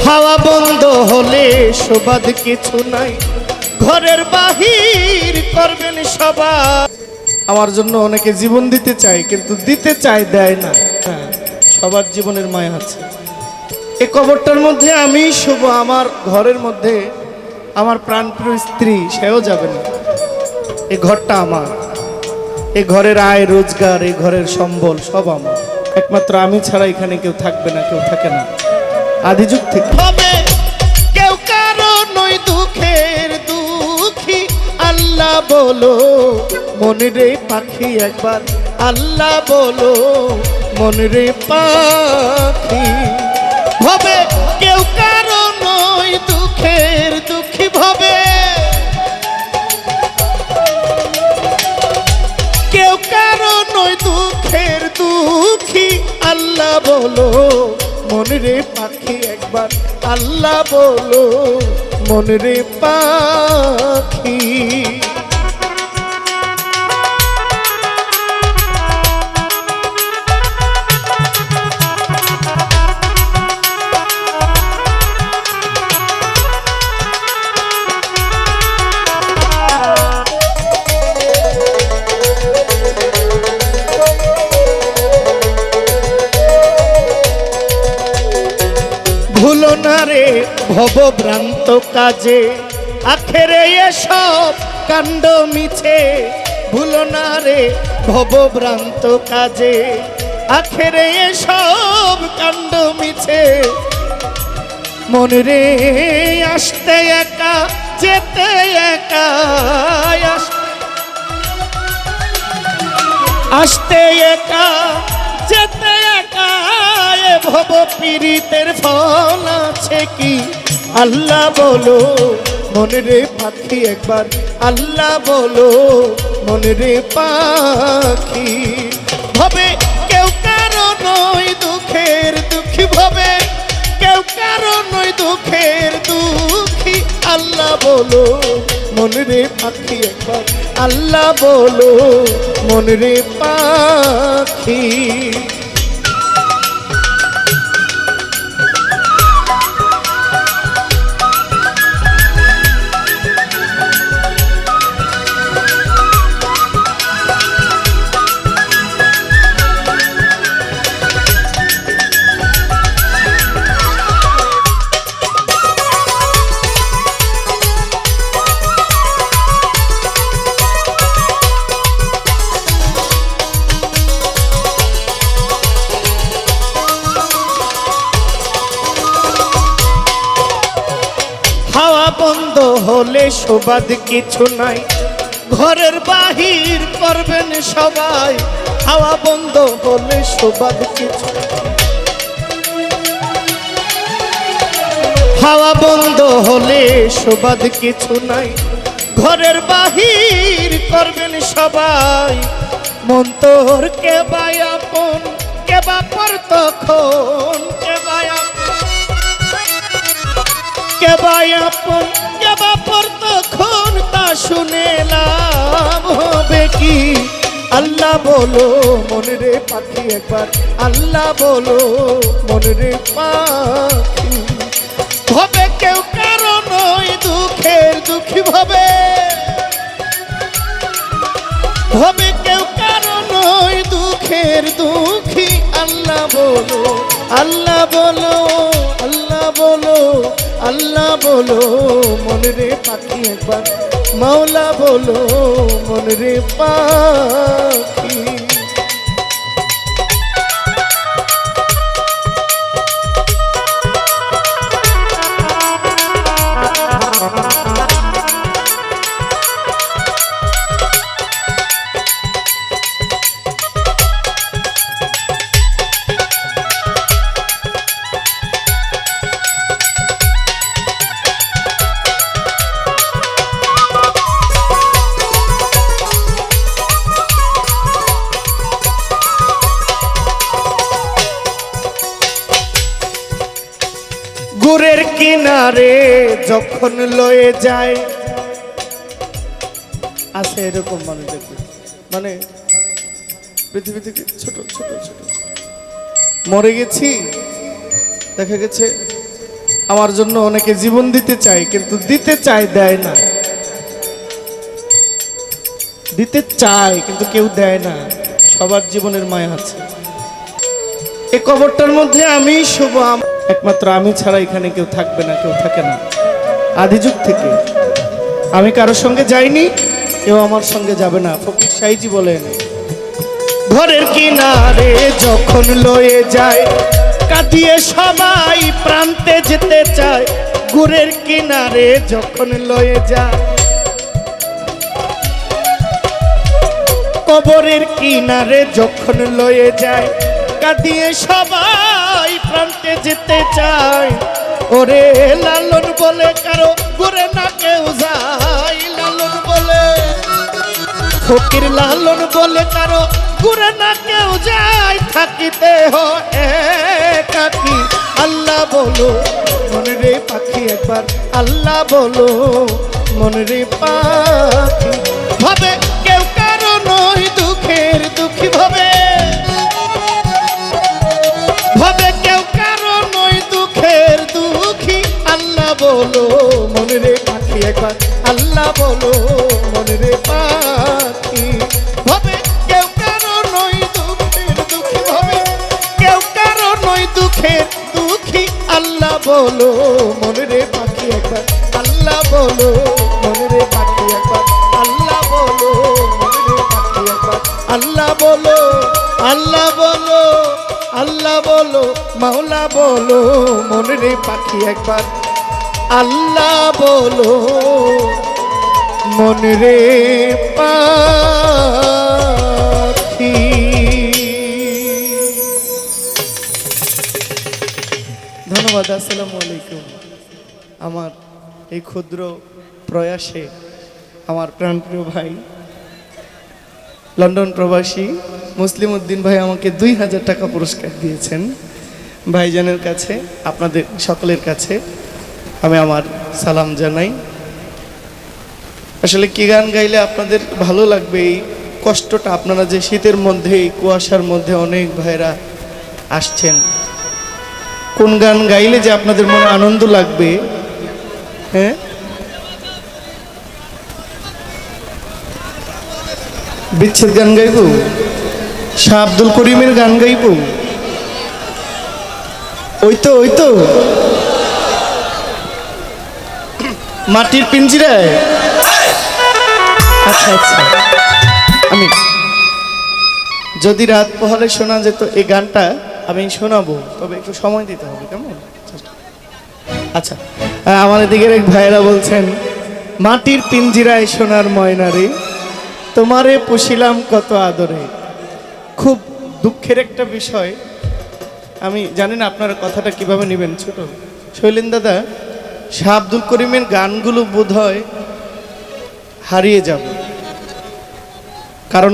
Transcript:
হাওয়া বন্ধ হলে শোবাদ কিছু নাই, ঘরের বাহির করবেন সবাই। আমার জন্য অনেকে জীবন দিতে চায়, কিন্তু দিতে চায় দেয় না। সবার জীবনের মায়া আছে। এই কবরটার মধ্যে আমি শুভ, আমার ঘরের মধ্যে আমার প্রাণপ্রিয় স্ত্রী, সেও যাবে না। এই ঘরটা আমার, এই ঘরের আয় রোজগার, এই ঘরের সম্বল সব আমার। একমাত্র আমি ছাড়া এখানে কেউ থাকবে না, কেউ থাকে না আদি যুগ থেকে। হবে কেউ কারো নই দুঃখের দুঃখী, আল্লাহ বলো মনে রে পাখি একবার, আল্লাহ বলো মনে রে পাখি। হবে কেউ কারো নই দুঃখের দুঃখী, ভাবে কেউ কারো নই দুঃখের দুঃখী, আল্লাহ বলো মনে রে পাখি একবার, আল্লাহ বলো মনে রে পাখি। ভুলো না রে ভবভ্রান্ত কাজে, আখেরে এসব কাণ্ড মিছে। ভুলো না রে ভবভ্রান্ত কাজে, আখেরে এসব কাণ্ড মিছে। মনে রে আসতে একা যেতে একা, আসতে একা যেতে একা, ভব পীড়িতের ফল আছে কি, আল্লাহ বলো মনে রে পাখি একবার, আল্লাহ বলো মনে রে পাখি। ভবে কেউ কারো নই দুঃখের দুঃখী, ভবে কেউ কারো নই দুঃখের দুঃখী, আল্লাহ বলো মনে রে পাখি একবার, আল্লাহ বলো মনে রে পাখি। হাওয়া বন্ধ হলে শোবাদ কিছু নাই, ঘরের বাহির করবেন সবাই। হাওয়া বন্ধ হলে শোবাদ কিছু, হাওয়া বন্ধ হলে শোবাদ কিছু নাই, ঘরের বাহির করবেন সবাই। মন তোর কে বা আপন, কে বা পর তখন, কে বা কে বা আপন কে বা পর তখন, তা শুনে লাভ হবে কি, আল্লাহ বলো মনে রে পাখি একবার, আল্লাহ বলো মনে রে পাখি। হবে কেউ কারো নই দুঃখের দুঃখী, ভাবে হবে কেউ কারো নই দুঃখের দুঃখী, আল্লাহ বলো, আল্লাহ বলো, আল্লাহ বলো, আল্লাহ বলো মনে রে পাখি একবার, মাওলা বলো মনে রে পাখি। গুরের কিনারে যখন লয়ে যায়, আছে এরকম মানুষ দেখবে, মানে পৃথিবী থেকে ছোট ছোট ছোট মরে গেছি, দেখা গেছে আমার জন্য অনেকে জীবন দিতে চায়, কিন্তু দিতে চায় দেয় না। দিতে চায় কিন্তু কেউ দেয় না। সবার জীবনের মায়া আছে। এই কবরটার মধ্যে আমি শুভ, একমাত্র আমি ছাড়া এখানে কেউ থাকবে না, কেউ থাকে না। আদি যুগ থেকে আমি কারোর সঙ্গে যাইনি, কেউ আমার সঙ্গে যাবে না। ফকির সাইজি বলেন, ঘরের কিনারে যখন লয়ে যায়, কাঁদিয়ে সবাই প্রান্তে যেতে চায়। ঘরের কিনারে যখন লয়ে যায়, কবরের কিনারে যখন লয়ে যায়, কাঁদিয়ে সবাই প্রান্তে যেতে চায়। ওরে লালন বলে কারো ঘুরে না কেউ যায়, লালন বলে, ফকির লালন বলে কারো ঘুরে না কেউ যায়। থাকিতে হয় একাকী, আল্লাহ বলো মনে রে পাখি একবার, আল্লাহ বলো মনে রে পাখি। ভাবে কেউ কারো নয় দুঃখের দুঃখী, ভাবে ভাবে কেউ কারো নয় দুঃখের দুঃখী। আল্লাহ বলো মনে রে পাখি একবার, আল্লাহ বলো মনে রে পাখি। ভাবে কেউ কারো নয় দুঃখের দুঃখী, ভাবে কেউ কারো নয় দুঃখের দুঃখী। আল্লাহ বলো মনে রে পাখি একবার, আল্লাহ বলো মনে রে পাখি একবার, আল্লাহ বলো মনে রে পাখি একবার। আল্লাহ বলো, আল্লাহ বলো, আল্লাহ বলো, মাওলা বলো মনে রে পাখি একবার, আল্লাহ বলো মনে রে পাখি। ধন্যবাদ। আসসালামু আলাইকুম। আমার এই ক্ষুদ্র প্রয়াসে আমার প্রাণপ্রিয় ভাই লন্ডন প্রবাসী মুসলিম উদ্দিন ভাই আমাকে 2000 টাকা পুরস্কার দিয়েছেন। ভাইজানের কাছে, আপনাদের সকলের কাছে আমি আমার সালাম জানাই। আসলে কি গান গাইলে আপনাদের ভালো লাগবে, এই কষ্টটা, আপনারা যে শীতের মধ্যে এই কুয়াশার মধ্যে অনেক ভাইরা আসছেন, কোন গান গাইলে যে আপনাদের মনে আনন্দ লাগবে। হ্যাঁ, বিচ্ছেদ গান গাইব, শাহ আব্দুল করিমের গান গাইব, ওই তো ওই তো মাটির পিঞ্জিরায়। আচ্ছা আচ্ছা, আমি যদি রাত পোহালে শোনা যেত এই গানটা আমি শোনাবো, তবে একটু সময় দিতে হবে, কেমন? আচ্ছা, আমার এদিকের এক ভাইরা বলছেন, মাটির পিঞ্জিরায় সোনার ময়না রে, তোমারে পুষিলাম কত আদরে। খুব দুঃখের একটা বিষয়, আমি জানি না আপনারা কথাটা কিভাবে নেবেন। ছোট শৈলেন দাদা, শাহ আব্দুল করিমের গানগুলো বোধহয় হারিয়ে যাবে, কারণ